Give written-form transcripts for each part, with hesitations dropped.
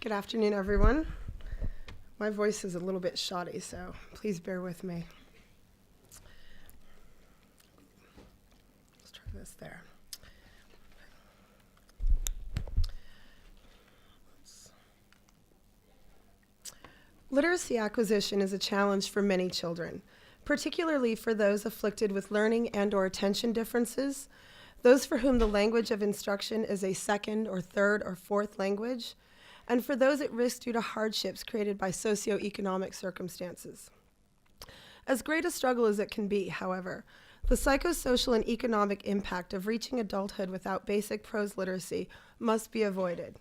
Good afternoon, everyone. My voice is a little bit shoddy, so please bear with me. Let's try this there. Literacy acquisition is a challenge for many children, particularly for those afflicted with learning and/or attention differences, those for whom the language of instruction is a second or third or fourth language, and for those at risk due to hardships created by socioeconomic circumstances. As great a struggle as it can be, however, the psychosocial and economic impact of reaching adulthood without basic prose literacy must be avoided.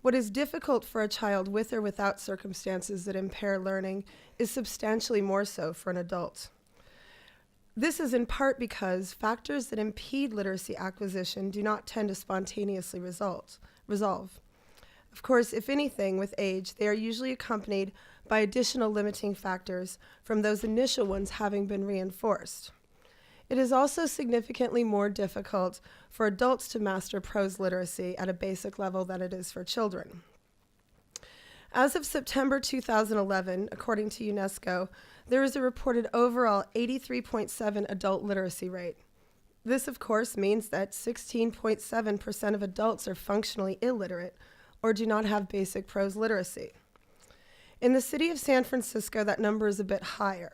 What is difficult for a child with or without circumstances that impair learning is substantially more so for an adult. This is in part because factors that impede literacy acquisition do not tend to spontaneously resolve. Of course, if anything, with age, they are usually accompanied by additional limiting factors from those initial ones having been reinforced. It is also significantly more difficult for adults to master prose literacy at a basic level than it is for children. As of September 2011, according to UNESCO, there is a reported overall 83.7 adult literacy rate. This, of course, means that 16.7% of adults are functionally illiterate or do not have basic prose literacy. In the city of San Francisco, that number is a bit higher.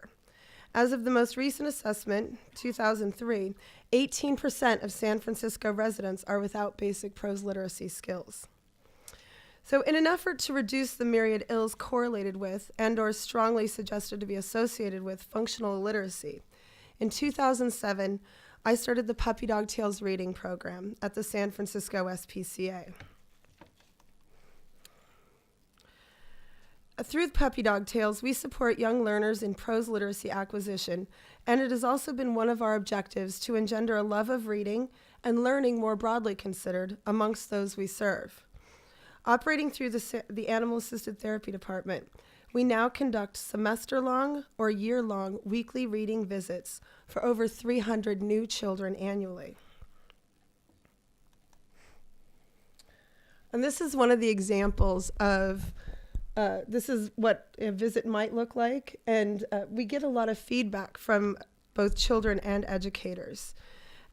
As of the most recent assessment, 2003, 18% of San Francisco residents are without basic prose literacy skills. So in an effort to reduce the myriad ills correlated with and/or strongly suggested to be associated with functional illiteracy, in 2007, I started the Puppy Dog Tales reading program at the San Francisco SPCA. Through Puppy Dog Tales, we support young learners in prose literacy acquisition, and it has also been one of our objectives to engender a love of reading and learning more broadly considered amongst those we serve. Operating through the Animal Assisted Therapy Department, we now conduct semester-long or year-long weekly reading visits for over 300 new children annually. And this is one of the examples of this is what a visit might look like, and we get a lot of feedback from both children and educators.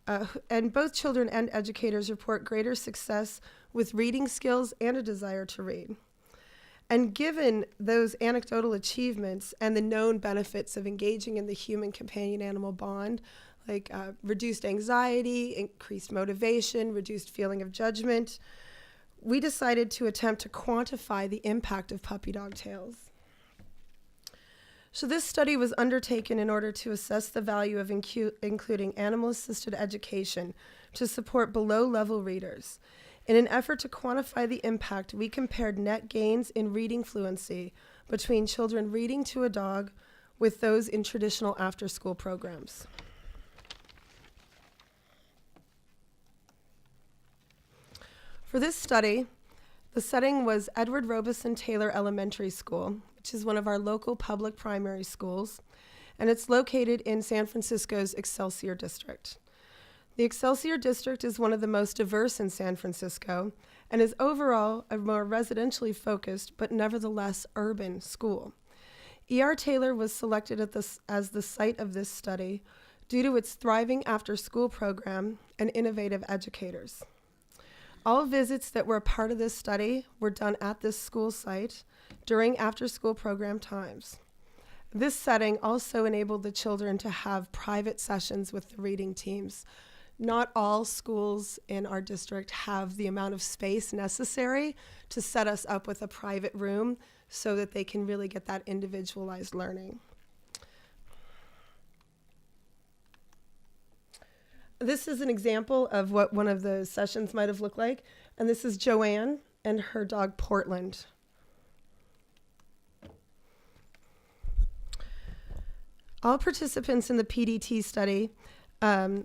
And both children and educators report greater success with reading skills and a desire to read. And given those anecdotal achievements and the known benefits of engaging in the human companion-animal bond, like reduced anxiety, increased motivation, reduced feeling of judgment, we decided to attempt to quantify the impact of Puppy Dog Tales. So this study was undertaken in order to assess the value of including animal-assisted education to support below-level readers. In an effort to quantify the impact, we compared net gains in reading fluency between children reading to a dog with those in traditional after-school programs. For this study, the setting was Edward Robeson Taylor Elementary School, which is one of our local public primary schools, and it's located in San Francisco's Excelsior District. The Excelsior District is one of the most diverse in San Francisco and is overall a more residentially focused but nevertheless urban school. E.R. Taylor was selected as the site of this study due to its thriving after-school program and innovative educators. All visits that were a part of this study were done at this school site during after-school program times. This setting also enabled the children to have private sessions with the reading teams. Not all schools in our district have the amount of space necessary to set us up with a private room so that they can really get that individualized learning. This is an example of what one of the sessions might have looked like, and this is Joanne and her dog Portland. All participants in the PDT study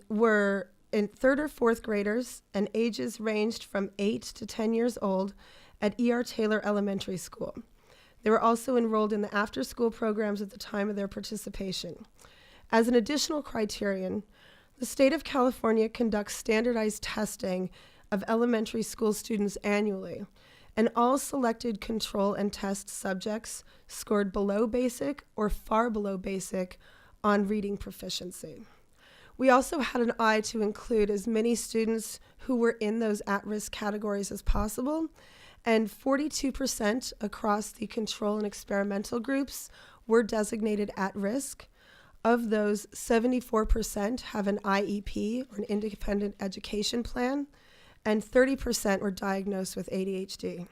were in third or fourth graders, and ages ranged from 8 to 10 years old at E.R. Taylor Elementary School. They were also enrolled in the after-school programs at the time of their participation. As an additional criterion, the state of California conducts standardized testing of elementary school students annually, and all selected control and test subjects scored below basic or far below basic on reading proficiency. We also had an eye to include as many students who were in those at-risk categories as possible, and 42% across the control and experimental groups were designated at risk. Of those, 74% have an IEP, or an independent education plan, and 30% were diagnosed with ADHD.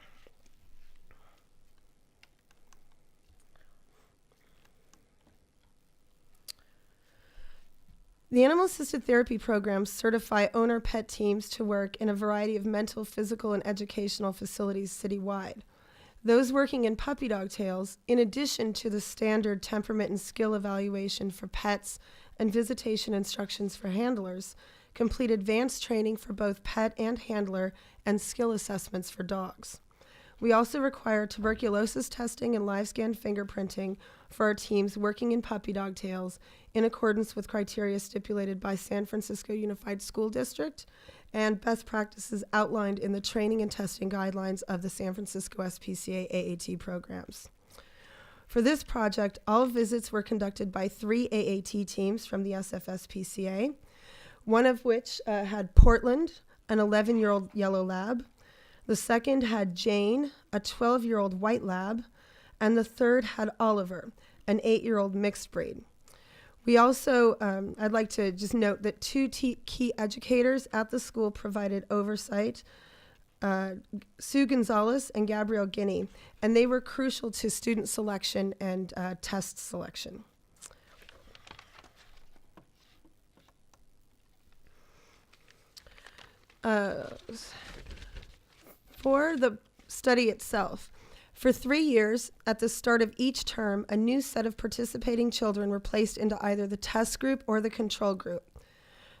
The animal-assisted therapy programs certify owner-pet teams to work in a variety of mental, physical, and educational facilities citywide. Those working in puppy dog tails, in addition to the standard temperament and skill evaluation for pets and visitation instructions for handlers, complete advanced training for both pet and handler and skill assessments for dogs. We also require tuberculosis testing and live scan fingerprinting for our teams working in puppy dog tails in accordance with criteria stipulated by San Francisco Unified School District and best practices outlined in the training and testing guidelines of the San Francisco SPCA AAT programs. For this project, all visits were conducted by 3 AAT teams from the SFSPCA, one of which had Portland, an 11-year-old yellow lab. The second had Jane, a 12-year-old white lab, and the third had Oliver, an 8-year-old mixed breed. We also, I'd like to just note that 2 key educators at the school provided oversight, Sue Gonzalez and Gabrielle Guinea, and they were crucial to student selection and test selection. For the study itself, for 3 years, at the start of each term, a new set of participating children were placed into either the test group or the control group.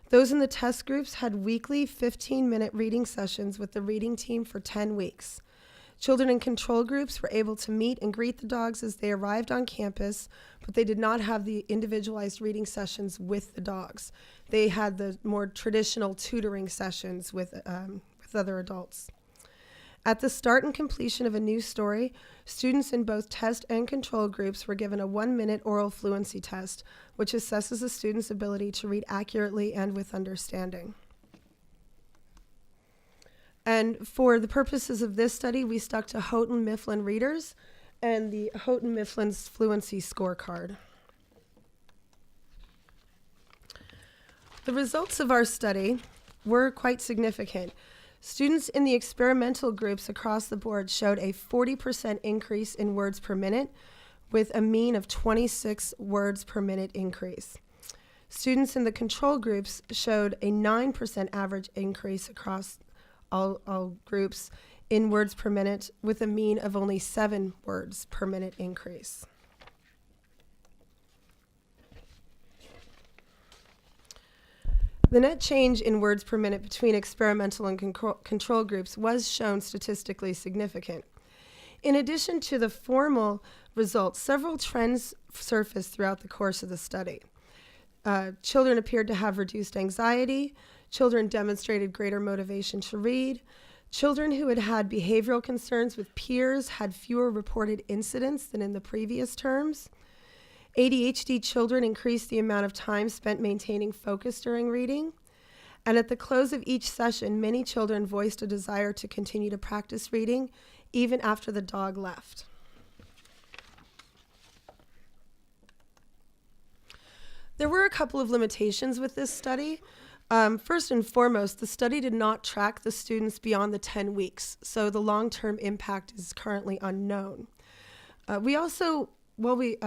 Those in the test groups had weekly 15-minute reading sessions with the reading team for 10 weeks. Children in control groups were able to meet and greet the dogs as they arrived on campus, but they did not have the individualized reading sessions with the dogs. They had the more traditional tutoring sessions with other adults. At the start and completion of a new story, students in both test and control groups were given a 1-minute oral fluency test, which assesses a student's ability to read accurately and with understanding. And for the purposes of this study, we stuck to Houghton Mifflin readers and the Houghton Mifflin's fluency scorecard. The results of our study were quite significant. Students in the experimental groups across the board showed a 40% increase in words per minute, with a mean of 26 words per minute increase. Students in the control groups showed a 9% average increase across all groups in words per minute, with a mean of only 7 words per minute increase. The net change in words per minute between experimental and control groups was shown statistically significant. In addition to the formal results, several trends surfaced throughout the course of the study. Children appeared to have reduced anxiety. Children demonstrated greater motivation to read. Children who had had behavioral concerns with peers had fewer reported incidents than in the previous terms. ADHD children increased the amount of time spent maintaining focus during reading. And at the close of each session, many children voiced a desire to continue to practice reading even after the dog left. There were a couple of limitations with this study. First and foremost, the study did not track the students beyond the 10 weeks, so the long-term impact is currently unknown. We also, what we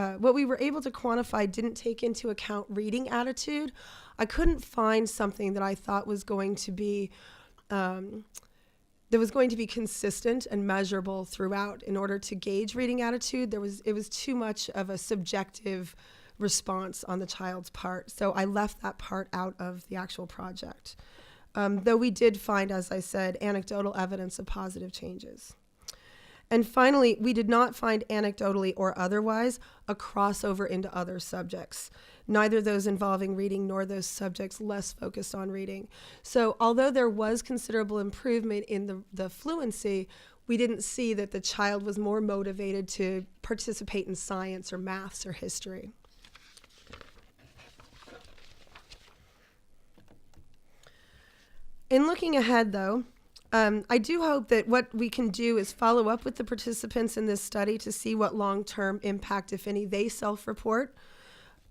were able to quantify didn't take into account reading attitude. I couldn't find something that I thought was going to be consistent and measurable throughout in order to gauge reading attitude. It was too much of a subjective response on the child's part, so I left that part out of the actual project. Though we did find, as I said, anecdotal evidence of positive changes. And finally, we did not find anecdotally or otherwise a crossover into other subjects, neither those involving reading nor those subjects less focused on reading. So although there was considerable improvement in the fluency, we didn't see that the child was more motivated to participate in science or maths or history. In looking ahead, though, I do hope that what we can do is follow up with the participants in this study to see what long-term impact, if any, they self-report,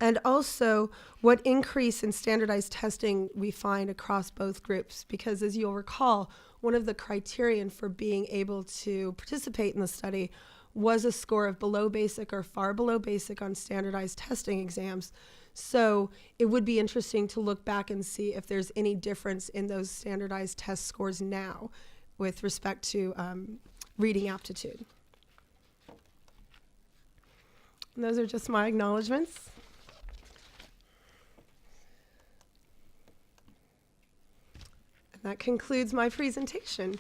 and also what increase in standardized testing we find across both groups. Because as you'll recall, one of the criterion for being able to participate in the study was a score of below basic or far below basic on standardized testing exams. So it would be interesting to look back and see if there's any difference in those standardized test scores now with respect to reading aptitude. And those are just my acknowledgments. And that concludes my presentation.